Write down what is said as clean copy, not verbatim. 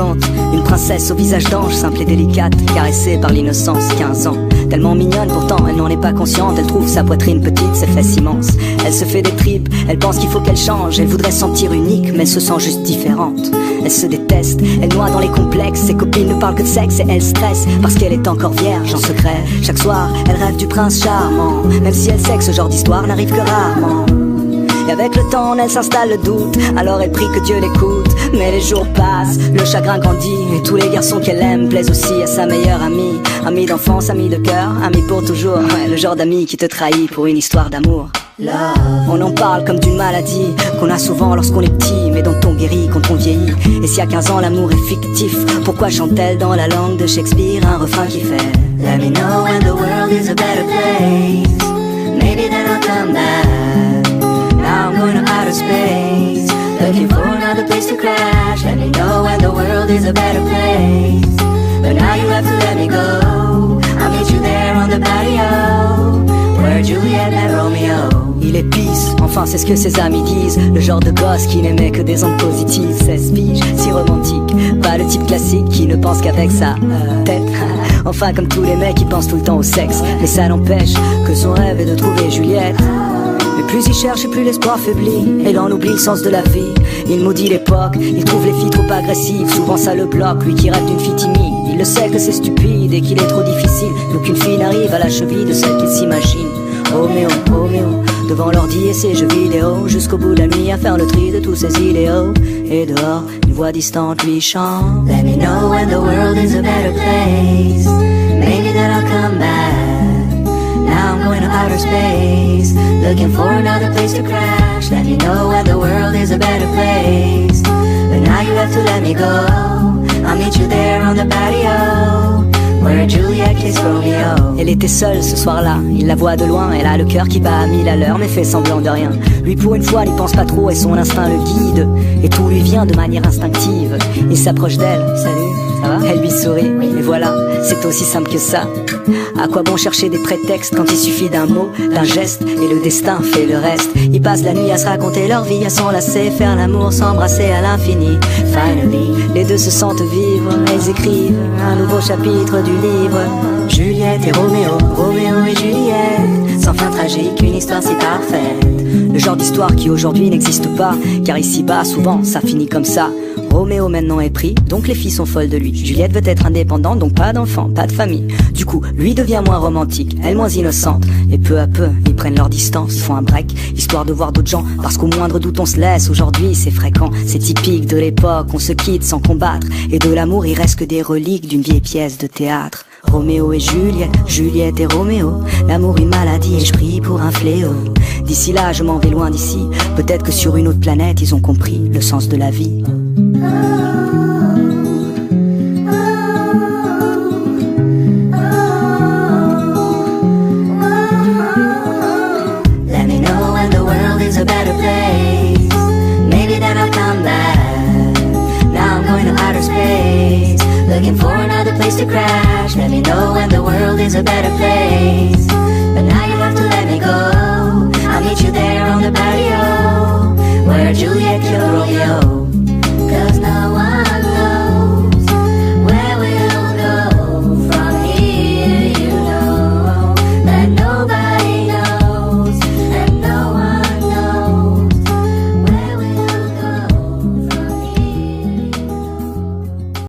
élégante, une princesse au visage d'ange, simple et délicate, caressée par l'innocence, 15 ans. Tellement mignonne pourtant, elle n'en est pas consciente. Elle trouve sa poitrine petite, ses fesses immenses. Elle se fait des tripes, elle pense qu'il faut qu'elle change. Elle voudrait se sentir unique, mais elle se sent juste différente. Elle se déteste, elle noie dans les complexes. Ses copines ne parlent que de sexe et elle stresse parce qu'elle est encore vierge en secret. Chaque soir, elle rêve du prince charmant, même si elle sait que ce genre d'histoire n'arrive que rarement. Et avec le temps, en elle s'installe le doute, alors elle prie que Dieu l'écoute. Mais les jours passent, le chagrin grandit, et tous les garçons qu'elle aime plaisent aussi à sa meilleure amie. Amie d'enfance, amie de cœur, amie pour toujours. Ouais, le genre d'ami qui te trahit pour une histoire d'amour. On en parle comme d'une maladie qu'on a souvent lorsqu'on est petit, mais dont on guérit quand on vieillit. Et si à 15 ans l'amour est fictif, pourquoi chante-t-elle dans la langue de Shakespeare un refrain qui fait Let me know when the world is a better place. Maybe then I'll come back. Now I'm going to outer space, looking for another place to crash. Let me know when the world is a better place. But now you have to let me go. I'll meet you there on the patio, where Juliet met Romeo. Il est pisse, enfin c'est ce que ses amis disent. Le genre de gosse qui n'aimait que des ondes positives. 16 piges, si romantique, pas le type classique qui ne pense qu'avec sa tête. Enfin comme tous les mecs qui pensent tout le temps au sexe. Mais ça n'empêche que son rêve est de trouver Juliette. Mais plus il cherche et plus l'espoir faiblit, et l'on oublie le sens de la vie. Il maudit l'époque, il trouve les filles trop agressives. Souvent ça le bloque, lui qui rêve d'une fille timide. Il le sait que c'est stupide et qu'il est trop difficile, qu'aucune fille n'arrive à la cheville de celle qu'il s'imagine. Roméo, Roméo, devant l'ordi et ses jeux vidéo, jusqu'au bout de la nuit à faire le tri de tous ses idéaux. Et dehors, une voix distante lui chante Let me know when the world is a better place. Maybe then I'll come back. Now I'm going to outer space, looking for another place to crash. Let me know when the world is a better place. But now you have to let me go. I'll meet you there on the patio, where Juliet kissed Romeo. Elle était seule ce soir-là, il la voit de loin. Elle a le cœur qui bat à 1000 à l'heure, mais fait semblant de rien. Lui pour une fois n'y pense pas trop et son instinct le guide. Et tout lui vient de manière instinctive. Il s'approche d'elle, salut, ça va? Elle lui sourit, et voilà, c'est aussi simple que ça. À quoi bon chercher des prétextes quand il suffit d'un mot, d'un geste, et le destin fait le reste. Ils passent la nuit à se raconter leur vie, à s'enlacer, faire l'amour, s'embrasser à l'infini. Finally, les deux se sentent vivre, elles écrivent un nouveau chapitre du livre. Juliette et Roméo, Roméo et Juliette, sans fin tragique, une histoire si parfaite. Le genre d'histoire qui aujourd'hui n'existe pas, car ici-bas souvent ça finit comme ça. Roméo maintenant est pris, donc les filles sont folles de lui. Juliette veut être indépendante, donc pas d'enfant, pas de famille. Du coup, lui devient moins romantique, elle moins innocente. Et peu à peu, ils prennent leur distance, ils font un break, histoire de voir d'autres gens. Parce qu'au moindre doute on se laisse, aujourd'hui c'est fréquent. C'est typique de l'époque, on se quitte sans combattre. Et de l'amour il reste que des reliques d'une vieille pièce de théâtre. Roméo et Juliette, Juliette et Roméo, l'amour une maladie et je prie pour un fléau. D'ici là je m'en vais loin d'ici, peut-être que sur une autre planète ils ont compris le sens de la vie. Let me know when the world is a better place. Maybe then I'll come back. Now I'm going to outer space, looking for another place to crash. Let me know when the world is a better place. But now you have to let me go. I'll meet you there on the patio.